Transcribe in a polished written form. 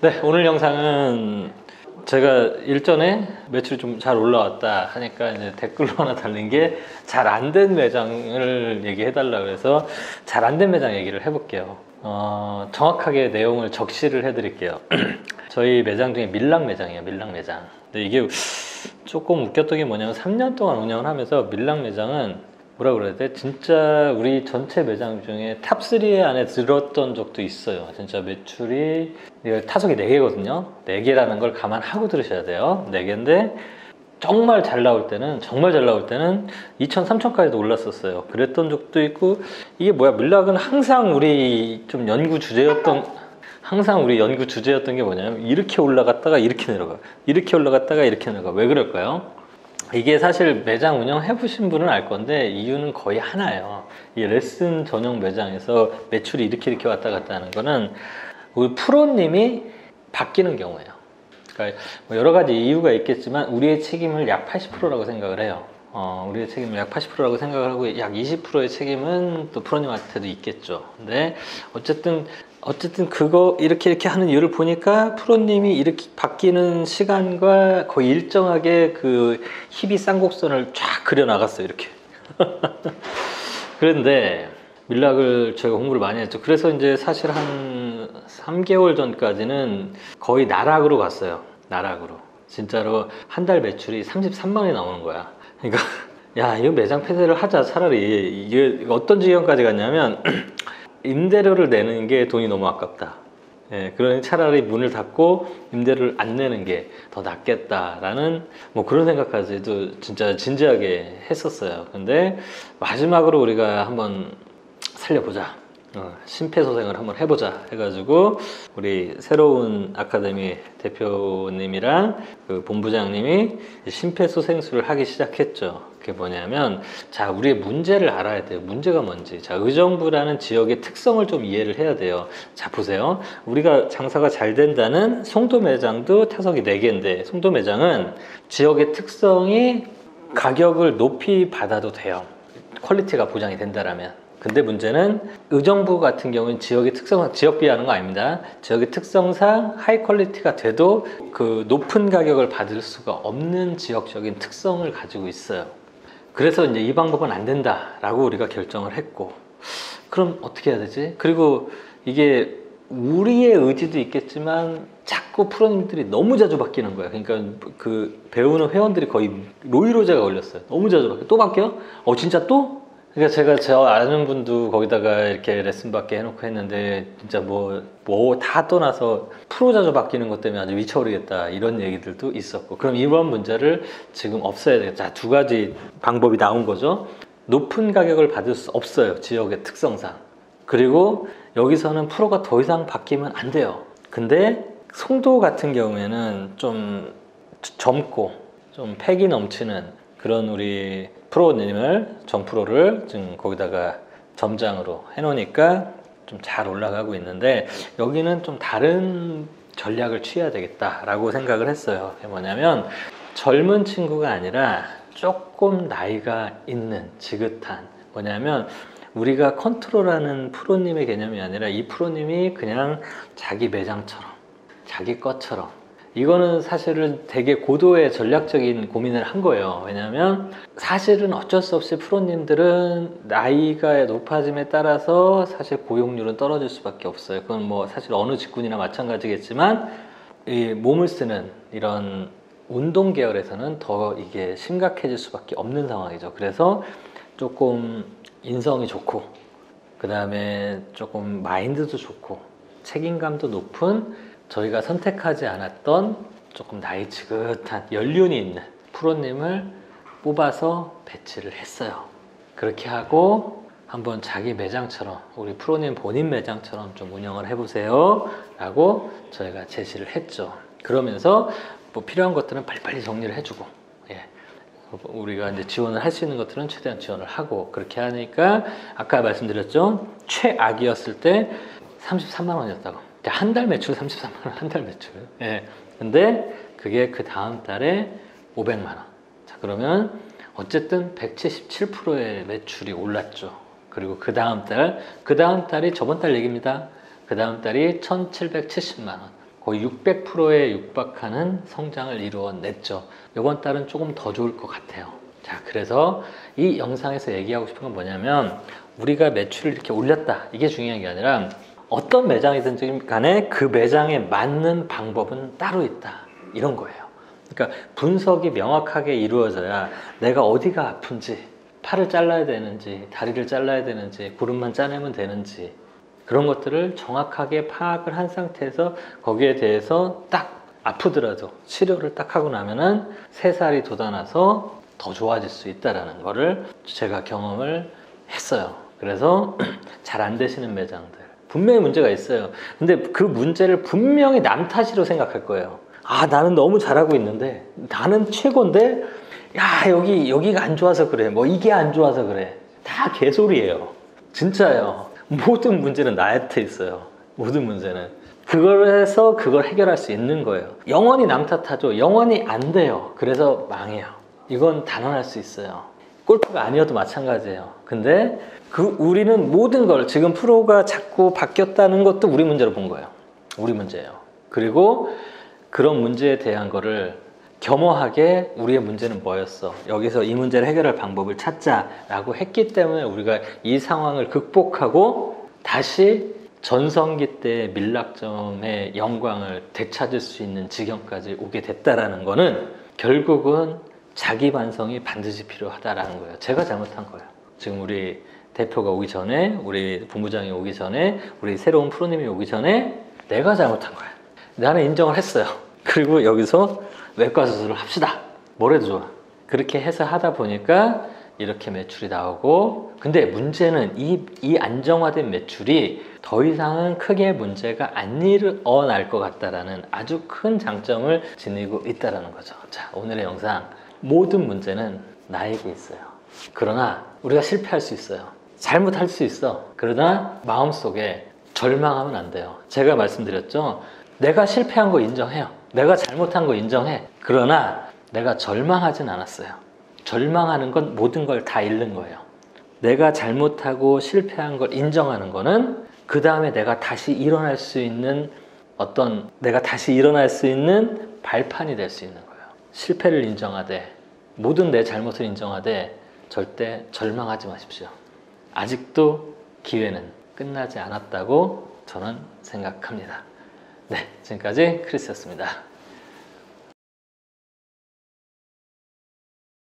네, 오늘 영상은 제가 일전에 매출이 좀 잘 올라왔다 하니까 이제 댓글로 하나 달린 게 잘 안 된 매장을 얘기해 달라 그래서 잘 안 된 매장 얘기를 해볼게요. 정확하게 내용을 적시를 해 드릴게요. 저희 매장 중에 밀락 매장이에요. 밀락 매장. 근데 이게 조금 웃겼던 게 뭐냐면 3년 동안 운영을 하면서 밀락 매장은 뭐라 그래야 돼? 진짜 우리 전체 매장 중에 탑3 안에 들었던 적도 있어요. 진짜 매출이 타석이 4개거든요. 4개라는 걸 감안하고 들으셔야 돼요. 4개인데 정말 잘 나올 때는 2천, 3천까지도 올랐었어요. 그랬던 적도 있고, 이게 뭐야? 밀락은 항상 우리 연구 주제였던 게 뭐냐면 이렇게 올라갔다가 이렇게 내려가, 이렇게 올라갔다가 이렇게 내려가. 왜 그럴까요? 이게 사실 매장 운영해보신 분은 알 건데 이유는 거의 하나예요. 이 레슨 전용 매장에서 매출이 이렇게 왔다 갔다 하는 거는 우리 프로님이 바뀌는 경우예요. 그러니까 뭐 여러 가지 이유가 있겠지만 우리의 책임을 약 80%라고 생각을 해요. 우리의 책임을 약 80%라고 생각을 하고 약 20%의 책임은 또 프로님한테도 있겠죠. 근데 어쨌든 그거 이렇게 하는 이유를 보니까 프로님이 이렇게 바뀌는 시간과 거의 일정하게 그 희비 쌍곡선을 쫙 그려 나갔어요. 이렇게. 그런데 밀락을 제가 공부를 많이 했죠. 그래서 이제 사실 한 3개월 전까지는 거의 나락으로 갔어요. 나락으로. 진짜로 한 달 매출이 33만 원이 나오는 거야. 그러니까 야, 이거 매장 폐쇄를 하자. 차라리. 이게 어떤 지경까지 갔냐면 임대료를 내는 게 돈이 너무 아깝다. 예, 그러니 차라리 문을 닫고 임대료를 안 내는 게 더 낫겠다라는 뭐 그런 생각까지도 진짜 진지하게 했었어요. 근데 마지막으로 우리가 한번 살려보자. 심폐소생을 한번 해보자 해가지고 우리 새로운 아카데미 대표님이랑 그 본부장님이 심폐소생술을 하기 시작했죠. 그게 뭐냐면, 자, 우리의 문제를 알아야 돼요. 문제가 뭔지. 자, 의정부라는 지역의 특성을 좀 이해를 해야 돼요. 자, 보세요. 우리가 장사가 잘 된다는 송도 매장도 타석이 4개인데 송도 매장은 지역의 특성이 가격을 높이 받아도 돼요. 퀄리티가 보장이 된다라면. 근데 문제는 의정부 같은 경우는 지역의 특성상, 지역 비하하는 거 아닙니다. 지역의 특성상 하이 퀄리티가 돼도 그 높은 가격을 받을 수가 없는 지역적인 특성을 가지고 있어요. 그래서 이제 이 방법은 안 된다라고 우리가 결정을 했고, 그럼 어떻게 해야 되지? 그리고 이게 우리의 의지도 있겠지만 자꾸 프로님들이 너무 자주 바뀌는 거예요. 그러니까 그 배우는 회원들이 거의 노이로제가 걸렸어요. 너무 자주 바뀌어. 또 바뀌어? 진짜 또? 그러니까 제가 저 아는 분도 거기다가 이렇게 레슨 받게 해놓고 했는데 진짜 뭐 다 떠나서 프로 자주 바뀌는 것 때문에 아주 미쳐버리겠다 이런 얘기들도 있었고, 그럼 이런 문제를 지금 없애야 되겠다. 자, 2가지 방법이 나온 거죠. 높은 가격을 받을 수 없어요, 지역의 특성상. 그리고 여기서는 프로가 더 이상 바뀌면 안 돼요. 근데 송도 같은 경우에는 좀 젊고 좀 패기 넘치는 그런 우리 프로님을, 정프로를 지금 거기다가 점장으로 해놓으니까 좀 잘 올라가고 있는데, 여기는 좀 다른 전략을 취해야 되겠다라고 생각을 했어요. 뭐냐면 젊은 친구가 아니라 조금 나이가 있는 지긋한, 뭐냐면 우리가 컨트롤하는 프로님의 개념이 아니라 이 프로님이 그냥 자기 매장처럼 자기 것처럼, 이거는 사실은 되게 고도의 전략적인 고민을 한 거예요. 왜냐하면 사실은 어쩔 수 없이 프로님들은 나이가 높아짐에 따라서 사실 고용률은 떨어질 수밖에 없어요. 그건 뭐 사실 어느 직군이나 마찬가지겠지만 이 몸을 쓰는 이런 운동 계열에서는 더 이게 심각해질 수밖에 없는 상황이죠. 그래서 조금 인성이 좋고, 그 다음에 조금 마인드도 좋고 책임감도 높은, 저희가 선택하지 않았던 조금 나이 지긋한 연륜이 있는 프로님을 뽑아서 배치를 했어요. 그렇게 하고 한번 자기 매장처럼, 우리 프로님 본인 매장처럼 좀 운영을 해보세요 라고 저희가 제시를 했죠. 그러면서 뭐 필요한 것들은 빨리빨리 정리를 해주고, 우리가 이제 지원을 할 수 있는 것들은 최대한 지원을 하고, 그렇게 하니까 아까 말씀드렸죠. 최악이었을 때 33만 원이었다고. 한 달 매출 33만 원, 한 달 매출. 근데 그게 그 다음 달에 500만 원. 자, 그러면 어쨌든 177%의 매출이 올랐죠. 그리고 그 다음 달이 저번 달 얘기입니다. 그 다음 달이 1770만 원. 거의 600%에 육박하는 성장을 이루어냈죠. 이번 달은 조금 더 좋을 것 같아요. 자, 그래서 이 영상에서 얘기하고 싶은 건 뭐냐면 우리가 매출을 이렇게 올렸다, 이게 중요한 게 아니라 어떤 매장이든지 간에 그 매장에 맞는 방법은 따로 있다, 이런 거예요. 그러니까 분석이 명확하게 이루어져야 내가 어디가 아픈지, 팔을 잘라야 되는지 다리를 잘라야 되는지 구름만 짜내면 되는지, 그런 것들을 정확하게 파악을 한 상태에서 거기에 대해서 딱 아프더라도 치료를 딱 하고 나면은 새살이 돋아나서 더 좋아질 수 있다는 거를 제가 경험을 했어요. 그래서 잘 안 되시는 매장들 분명히 문제가 있어요. 근데 그 문제를 분명히 남 탓으로 생각할 거예요. 아, 나는 너무 잘하고 있는데, 나는 최고인데, 야, 여기가 안 좋아서 그래, 뭐 이게 안 좋아서 그래. 다 개소리예요. 진짜예요. 모든 문제는 나한테 있어요. 모든 문제는. 그걸 해서 그걸 해결할 수 있는 거예요. 영원히 남 탓하죠. 영원히 안 돼요. 그래서 망해요. 이건 단언할 수 있어요. 골프가 아니어도 마찬가지예요. 근데 우리는 모든 걸, 지금 프로가 자꾸 바뀌었다는 것도 우리 문제로 본 거예요. 우리 문제예요. 그리고 그런 문제에 대한 거를 겸허하게 우리의 문제는 뭐였어, 여기서 이 문제를 해결할 방법을 찾자라고 했기 때문에 우리가 이 상황을 극복하고 다시 전성기 때의 밀락점의 영광을 되찾을 수 있는 지경까지 오게 됐다라는 거는 결국은 자기 반성이 반드시 필요하다라는 거예요. 제가 잘못한 거예요. 지금 우리 대표가 오기 전에, 우리 본부장이 오기 전에, 우리 새로운 프로님이 오기 전에 내가 잘못한 거야. 나는 인정을 했어요. 그리고 여기서 외과 수술을 합시다. 뭐래도 좋아. 그렇게 해서 하다 보니까 이렇게 매출이 나오고, 근데 문제는 이 안정화된 매출이 더 이상은 크게 문제가 안 일어날 것 같다라는 아주 큰 장점을 지니고 있다는 거죠. 자, 오늘의 영상, 모든 문제는 나에게 있어요. 그러나 우리가 실패할 수 있어요. 잘못할 수 있어. 그러나 마음속에 절망하면 안 돼요. 제가 말씀드렸죠. 내가 실패한 거 인정해요. 내가 잘못한 거 인정해. 그러나 내가 절망하진 않았어요. 절망하는 건 모든 걸 다 잃는 거예요. 내가 잘못하고 실패한 걸 인정하는 거는 그 다음에 내가 다시 일어날 수 있는 발판이 될 수 있는 거예요. 실패를 인정하되, 모든 내 잘못을 인정하되 절대 절망하지 마십시오. 아직도 기회는 끝나지 않았다고 저는 생각합니다. 네, 지금까지 크리스였습니다.